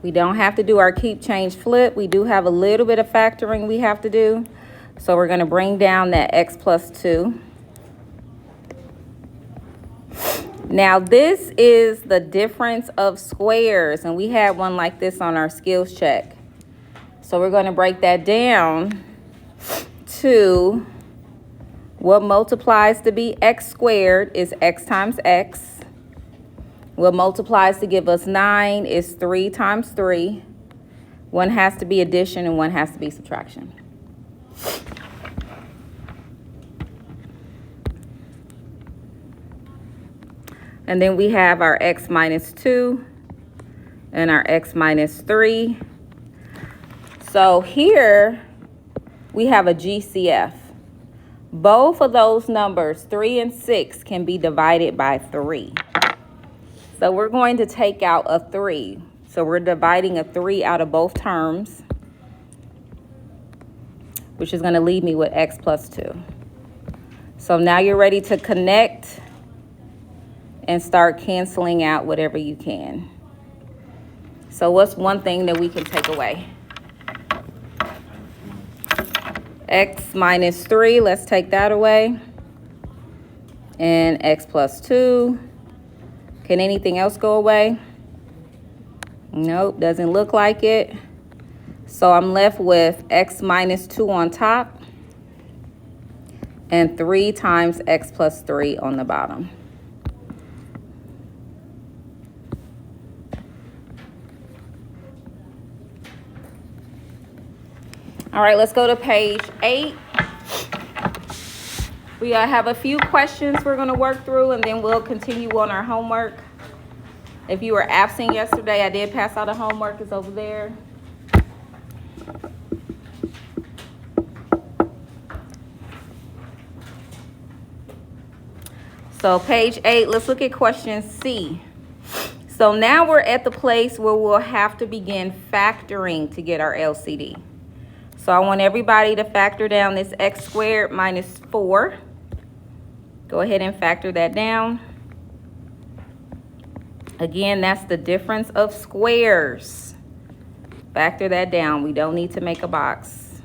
We don't have to do our keep, change, flip. We do have a little bit of factoring we have to do. So we're going to bring down that x plus 2. Now this is the difference of squares, and we had one like this on our skills check. So we're going to break that down to what multiplies to be x squared is x times x. What multiplies to give us 9 is 3 times 3. One has to be addition and one has to be subtraction. And then we have our x minus 2 and our x minus 3. So here we have a GCF. Both of those numbers, 3 and 6, can be divided by 3. So we're going to take out a 3. So we're dividing a 3 out of both terms, which is going to leave me with x plus 2. So now you're ready to connect and start canceling out whatever you can. So what's one thing that we can take away? X minus 3, let's take that away. And x plus 2. Can anything else go away? Nope, doesn't look like it. So I'm left with x minus 2 on top and 3 times x plus 3 on the bottom. All right, let's go to page 8. We have a few questions we're going to work through, and then we'll continue on our homework. If you were absent yesterday, I did pass out a homework. It's over there. So page 8, let's look at question C. So now we're at the place where we'll have to begin factoring to get our LCD. So I want everybody to factor down this x squared minus 4. Go ahead and factor that down. Again, that's the difference of squares. Factor that down. We don't need to make a box.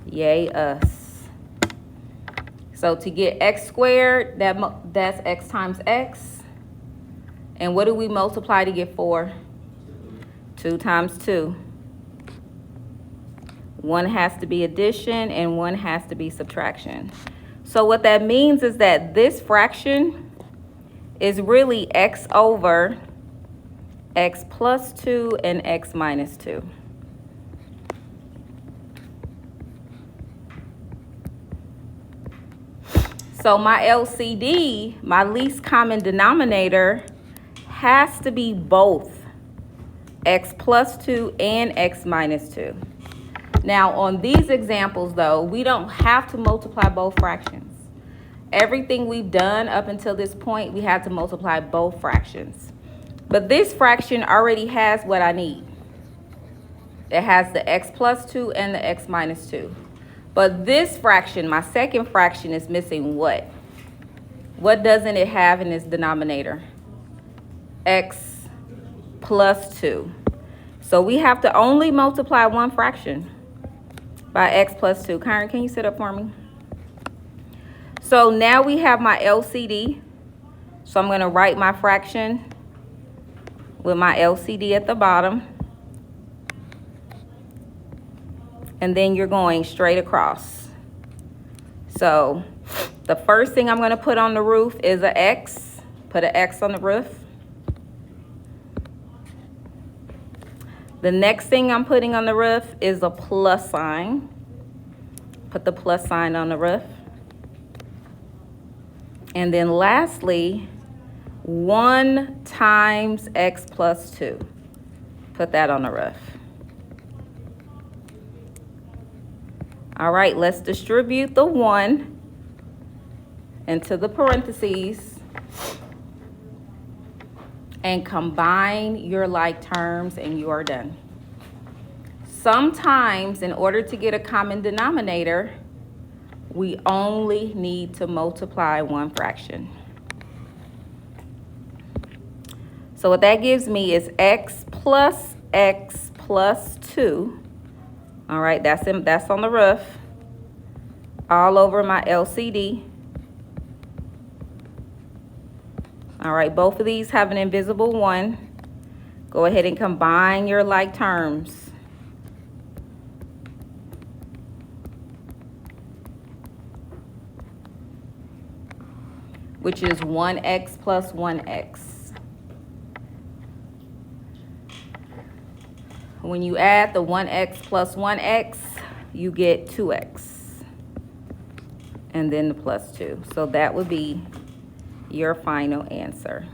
Yay us. So to get x squared, that's x times x. And what do we multiply to get 4? 2 times 2. One has to be addition and one has to be subtraction. So what that means is that this fraction is really x over x plus 2 and x minus 2. So my LCD, my least common denominator, has to be both x plus 2 and x minus 2. Now, on these examples, though, we don't have to multiply both fractions. Everything we've done up until this point, we had to multiply both fractions. But this fraction already has what I need. It has the x plus 2 and the x minus 2. But this fraction, my second fraction, is missing what? What doesn't it have in its denominator? X plus 2. So we have to only multiply one fraction by x plus 2. Karen, can you sit up for me? So now we have my LCD. So I'm going to write my fraction with my LCD at the bottom. And then you're going straight across. So the first thing I'm going to put on the roof is an x. Put an x on the roof. The next thing I'm putting on the roof is a plus sign. Put the plus sign on the roof. And then lastly, 1 times x plus 2. Put that on the roof. All right, let's distribute the 1 into the parentheses and combine your like terms, and you are done. Sometimes, in order to get a common denominator, we only need to multiply one fraction. So what that gives me is x plus x plus 2. All right, that's on the roof. All over my LCD. All right, both of these have an invisible 1. Go ahead and combine your like terms. Which is 1x plus 1x. When you add the 1x plus 1x, you get 2x. And then the plus 2. So that would be your final answer.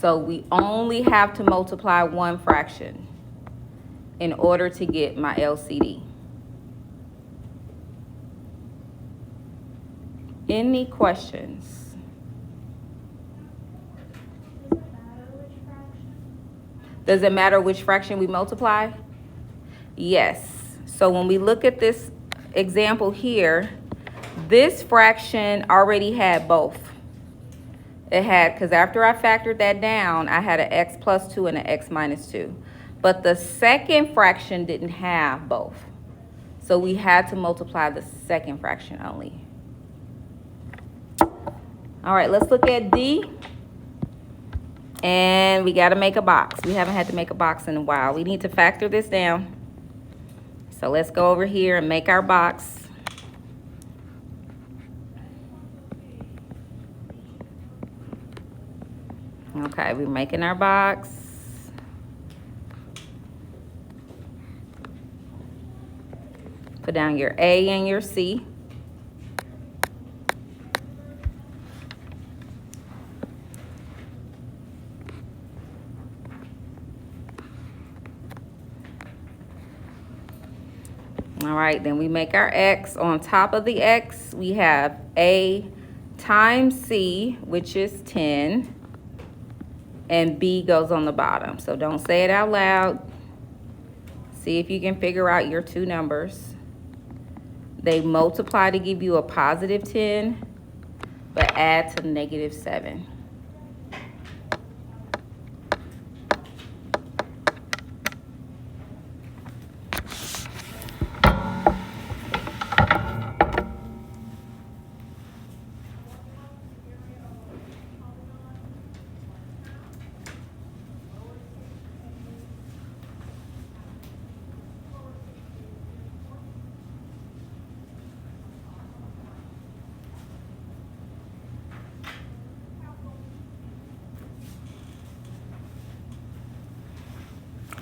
So we only have to multiply one fraction in order to get my LCD. Any questions? Does it matter which fraction we multiply? Yes. So when we look at this example here, this fraction already had both. It had, because after I factored that down, I had an x plus 2 and an x minus 2. But the second fraction didn't have both. So we had to multiply the second fraction only. All right, let's look at D. And we got to make a box. We haven't had to make a box in a while. We need to factor this down. So let's go over here and make our box. Okay, we're making our box. Put down your A and your C. All right, then we make our X. On top of the X, we have A times C, which is 10. And B goes on the bottom. So don't say it out loud. See if you can figure out your two numbers. They multiply to give you a positive 10, but add to negative 7.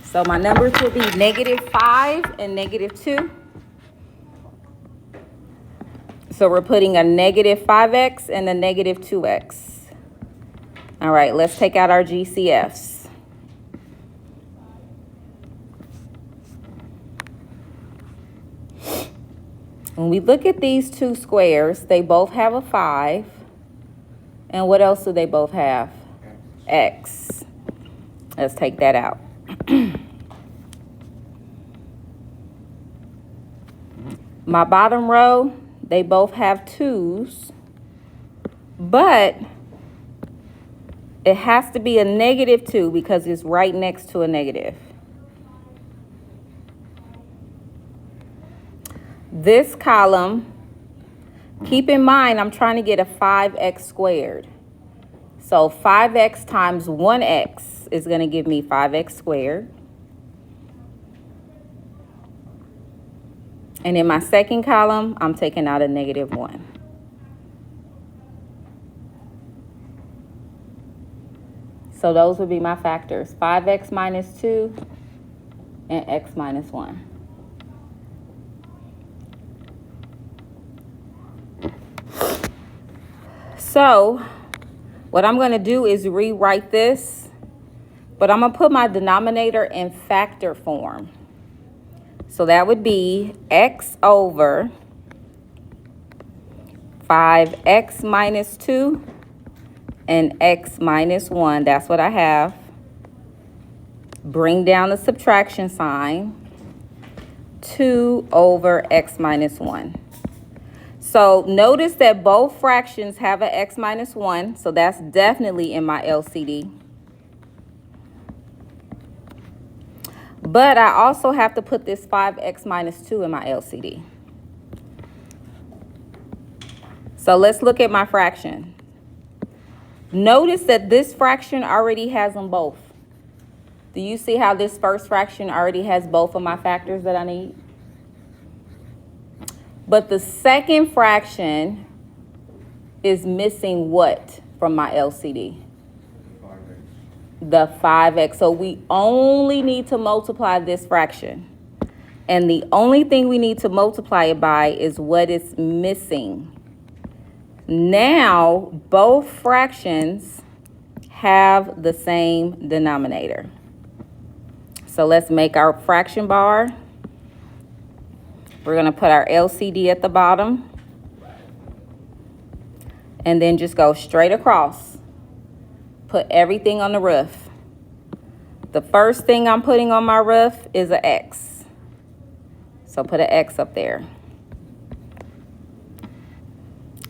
So my numbers will be -5 and -2. So we're putting a -5x and a -2x. All right, let's take out our GCFs. When we look at these two squares, they both have a 5. And what else do they both have? X. Let's take that out. My bottom row, they both have 2's, but it has to be a -2 because it's right next to a negative. This column, keep in mind, I'm trying to get a 5x squared. So 5x times 1x is going to give me 5x squared. And in my second column, I'm taking out a -1. So those would be my factors, 5x minus 2 and x minus 1. So what I'm going to do is rewrite this, but I'm going to put my denominator in factor form. So that would be x over 5x minus 2 and x minus 1. That's what I have. Bring down the subtraction sign. 2 over x minus 1. So notice that both fractions have an x minus 1. So that's definitely in my LCD. But I also have to put this 5x minus 2 in my LCD. So let's look at my fraction. Notice that this fraction already has them both. Do you see how this first fraction already has both of my factors that I need? But the second fraction is missing what from my LCD? 5x. The 5x. So we only need to multiply this fraction. And the only thing we need to multiply it by is what is missing. Now, both fractions have the same denominator. So let's make our fraction bar. We're going to put our LCD at the bottom. And then just go straight across. Put everything on the roof. The first thing I'm putting on my roof is an X. So put an X up there.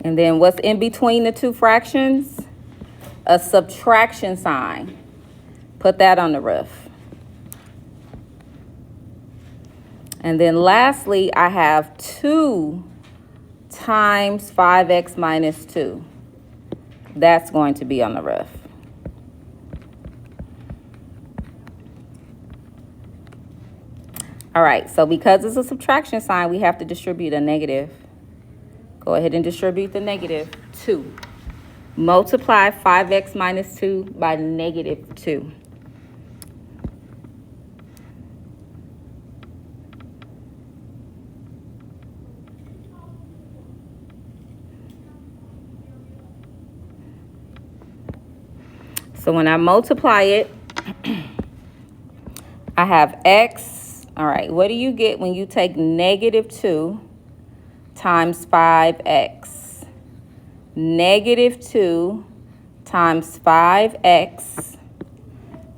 And then what's in between the two fractions? A subtraction sign. Put that on the roof. And then lastly, I have 2 times 5x minus 2. That's going to be on the roof. All right, so because it's a subtraction sign, we have to distribute a negative. Go ahead and distribute the negative 2. Multiply 5x minus 2 by negative 2. So when I multiply it, I have x. All right, what do you get when you take negative 2 times 5x? Negative 2 times 5x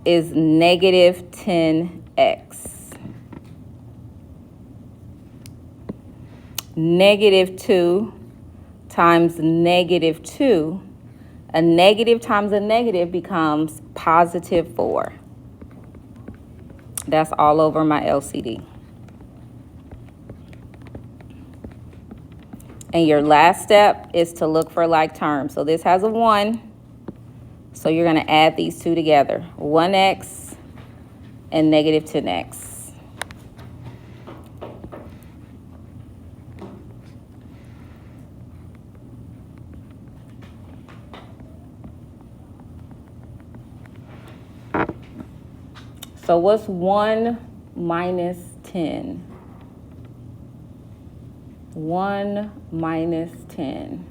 is negative 10x. Negative 2 times negative 2. A negative times a negative becomes positive 4. That's all over my LCD. And your last step is to look for like terms. So this has a 1. So you're going to add these two together. 1x and negative 10x. So what's 1 minus 10? 1 minus 10.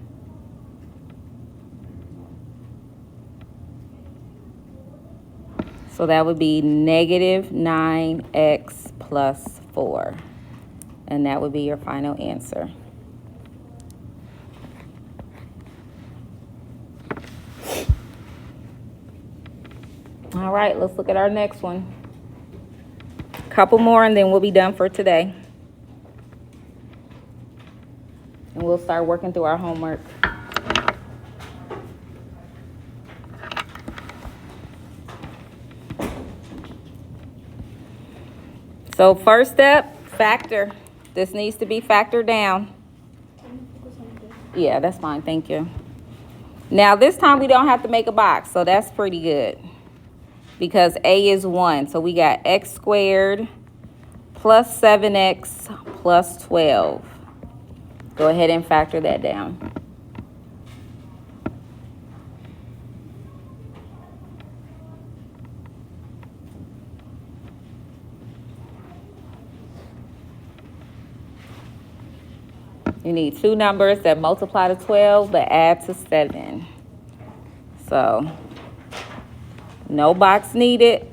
So that would be negative 9x plus 4. And that would be your final answer. All right, let's look at our next one. Couple more and then we'll be done for today. And we'll start working through our homework. So first step, factor. This needs to be factored down. Yeah, that's fine, thank you. Now this time we don't have to make a box, so that's pretty good. Because a is 1, so we got x squared plus 7x plus 12. Go ahead and factor that down. You need two numbers that multiply to 12 but add to 7. So no box needed.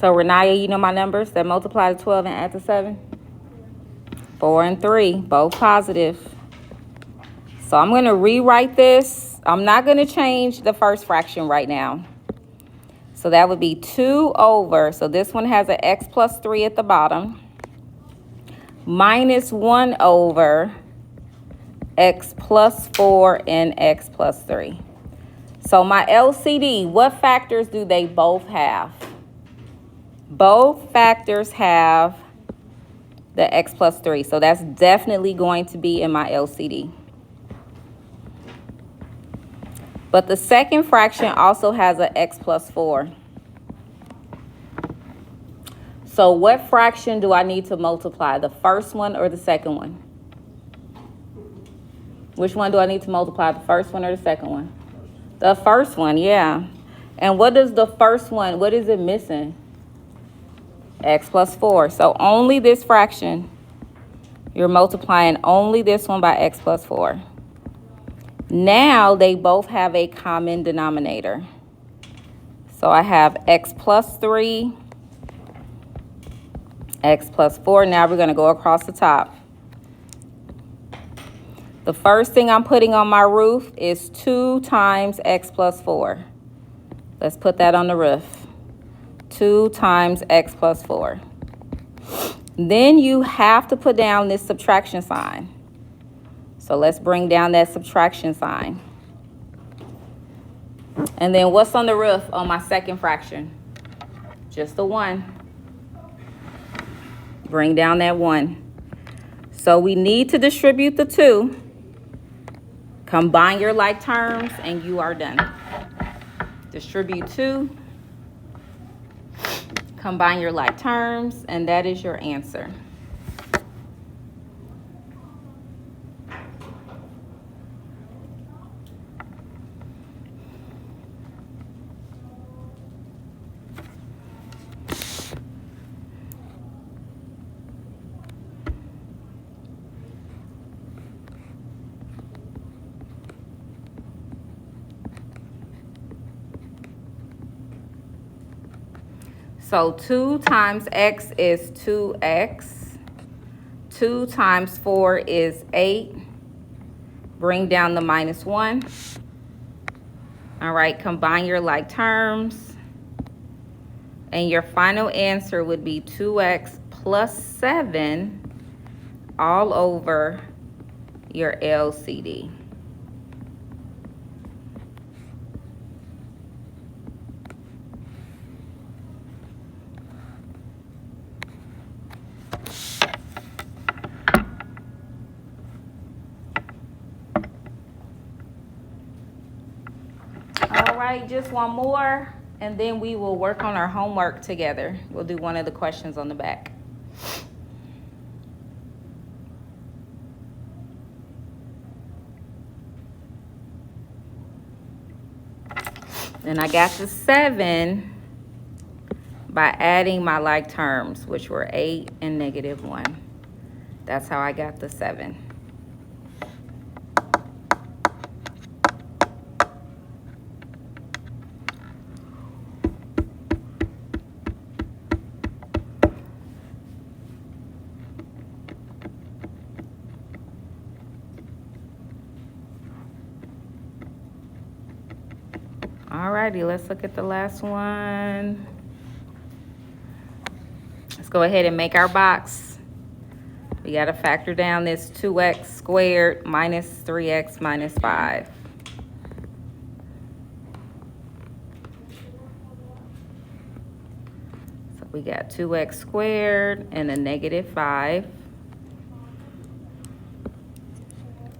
So, Renaya, you know my numbers that multiply to 12 and add to 7? 4 and 3, both positive. So I'm going to rewrite this. I'm not going to change the first fraction right now. So that would be 2 over, so this one has an x plus 3 at the bottom, minus 1 over x plus 4 and x plus 3. So my LCD, what factors do they both have? Both factors have the x plus 3. So that's definitely going to be in my LCD. But the second fraction also has an x plus 4. So what fraction do I need to multiply? The first one or the second one? Which one do I need to multiply? The first one or the second one? The first one, yeah. And what does the first one, what is it missing? X plus 4. So only this fraction. You're multiplying only this one by x plus 4. Now they both have a common denominator. So I have x plus 3, x plus 4. Now we're going to go across the top. The first thing I'm putting on my roof is 2 times x plus 4. Let's put that on the roof. 2 times x plus 4. Then you have to put down this subtraction sign. So let's bring down that subtraction sign. And then what's on the roof on my second fraction? Just the 1. Bring down that 1. So we need to distribute the 2. Combine your like terms and you are done. Distribute 2. Combine your like terms, and that is your answer. So 2 times x is 2x. 2 times 4 is 8. Bring down the minus 1. All right, combine your like terms. And your final answer would be 2x plus 7 all over your LCD. All right, just one more, and then we will work on our homework together. We'll do one of the questions on the back. And I got the 7 by adding my like terms, which were 8 and negative 1. That's how I got the 7. Alrighty, let's look at the last one. Let's go ahead and make our box. We got to factor down this 2x squared minus 3x minus 5. So we got 2x squared and a negative 5.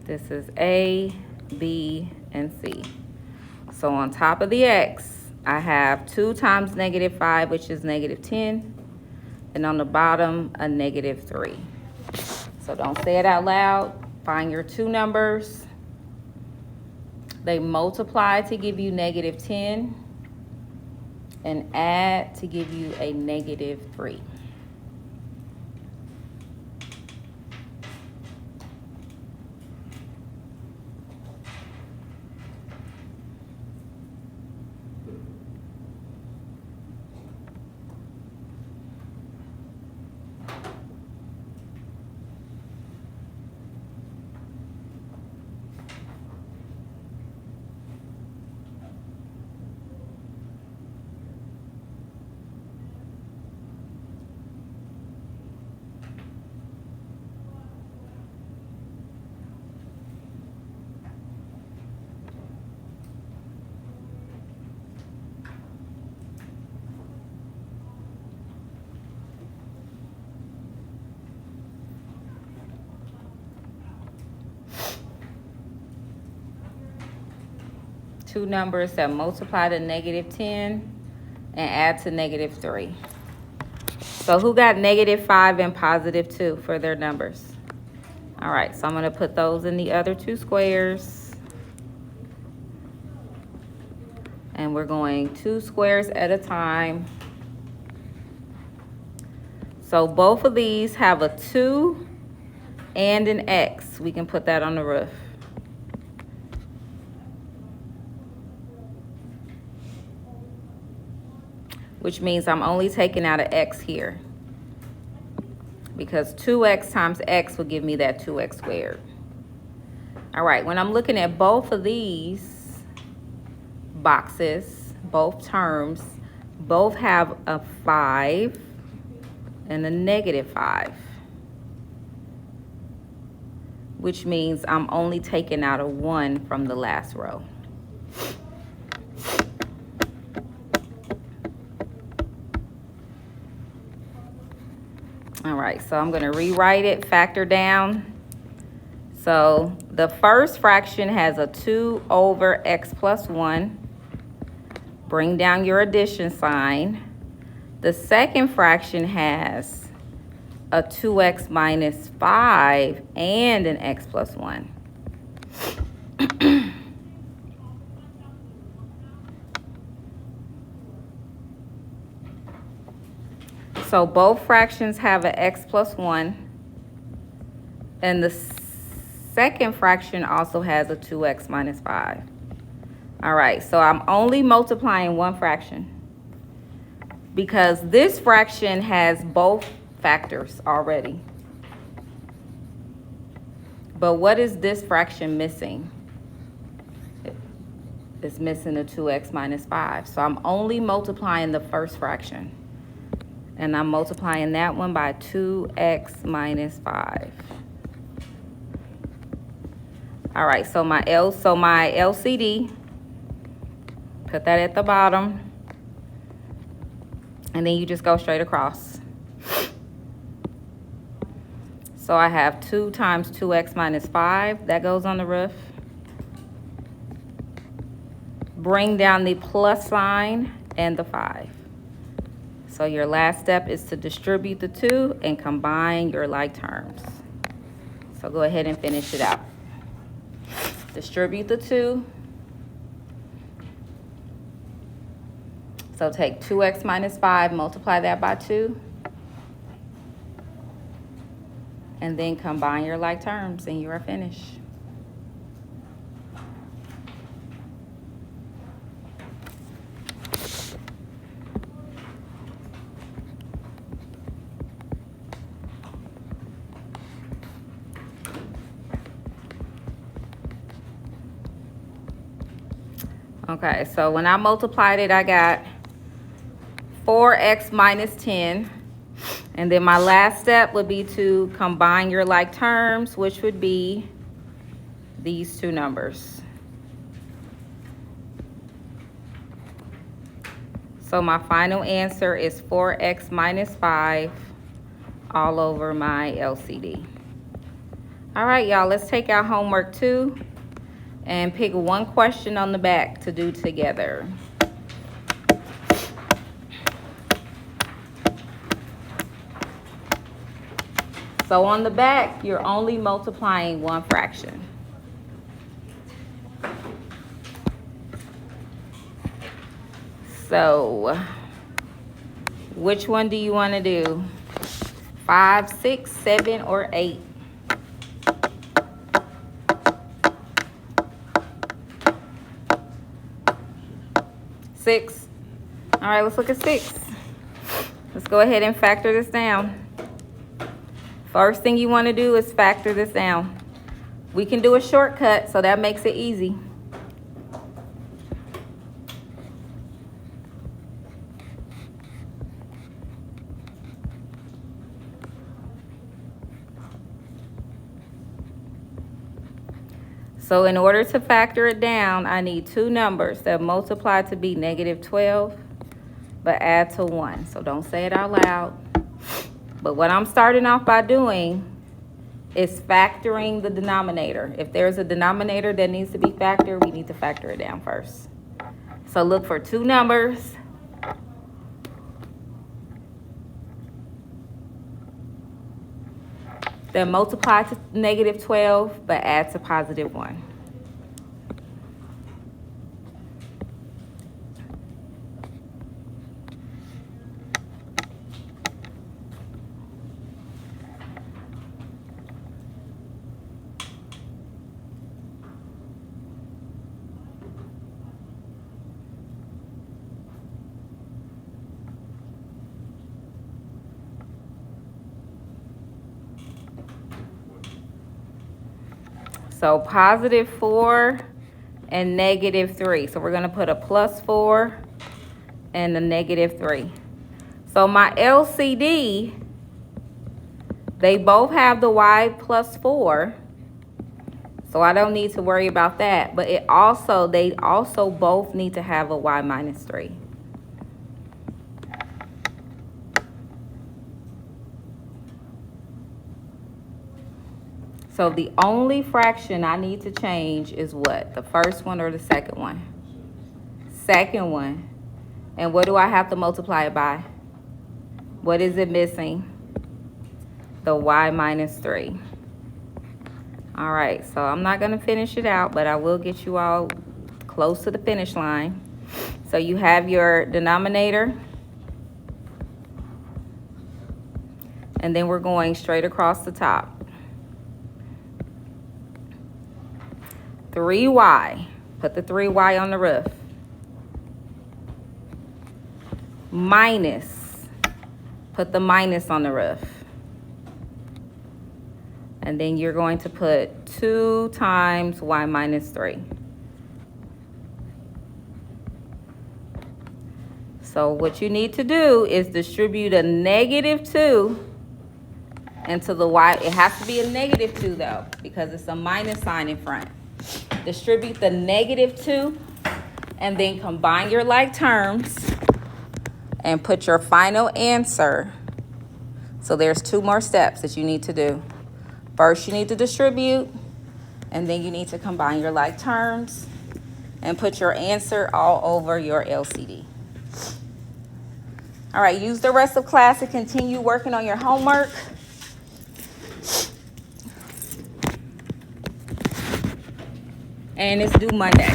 This is A, B, and C. So on top of the x, I have 2 times negative 5, which is negative 10. And on the bottom, a negative 3. So don't say it out loud. Find your 2 numbers. They multiply to give you negative 10 and add to give you a negative 3. two numbers that multiply to -10 and add to -3. So who got -5 and +2 for their numbers? All right, so I'm going to put those in the other two squares. And we're going 2 squares at a time. So both of these have a 2 and an X. We can put that on the roof. Which means I'm only taking out an X here. Because 2X times X will give me that 2X squared. All right, when I'm looking at both of these boxes, both terms, both have a 5 and a -5. Which means I'm only taking out a 1 from the last row. All right, so I'm going to rewrite it, factor down. So the first fraction has a 2 over x plus 1. Bring down your addition sign. The second fraction has a 2x minus 5 and an x plus 1. So both fractions have an x plus 1. And the second fraction also has a 2x minus 5. All right, so I'm only multiplying one fraction because this fraction has both factors already. But what is this fraction missing? It's missing a 2x minus 5. So I'm only multiplying the first fraction. And I'm multiplying that one by 2x minus 5. All right, so my LCD, put that at the bottom. And then you just go straight across. So I have 2 times 2x minus 5. That goes on the roof. Bring down the plus sign and the 5. So your last step is to distribute the 2 and combine your like terms. So go ahead and finish it out. Distribute the 2. So take 2x minus 5, multiply that by 2. And then combine your like terms and you are finished. Okay, so when I multiplied it, I got 4x minus 10. And then my last step would be to combine your like terms, which would be these two numbers. So my final answer is 4x minus 5 all over my LCD. All right, y'all, let's take our homework 2 and pick one question on the back to do together. So on the back, you're only multiplying one fraction. So which one do you want to do? 5, 6, 7, or 8? Six. All right, let's look at 6. Let's go ahead and factor this down. First thing you want to do is factor this down. We can do a shortcut, so that makes it easy. So in order to factor it down, I need two numbers that multiply to be -12, but add to 1. So don't say it out loud. But what I'm starting off by doing is factoring the denominator. If there's a denominator that needs to be factored, we need to factor it down first. So look for two numbers. Then multiply to negative 12, but add to positive 1. So positive 4 and negative 3. So we're going to put a plus 4 and a negative 3. So my LCD, they both have the y plus 4. So I don't need to worry about that. But they also both need to have a y minus 3. So the only fraction I need to change is what? The first one or the second one? Second one. And what do I have to multiply it by? What is it missing? The y minus 3. All right, so I'm not going to finish it out, but I will get you all close to the finish line. So you have your denominator. And then we're going straight across the top. 3y, put the 3y on the roof, minus, put the minus on the roof. And then you're going to put 2 times y minus 3. So what you need to do is distribute a negative 2 into the y. It has to be a negative 2 though, because it's a minus sign in front. Distribute the negative 2 and then combine your like terms and put your final answer. So there's 2 more steps that you need to do. First, you need to distribute, and then you need to combine your like terms and put your answer all over your LCD. All right, use the rest of class to continue working on your homework. And it's due Monday.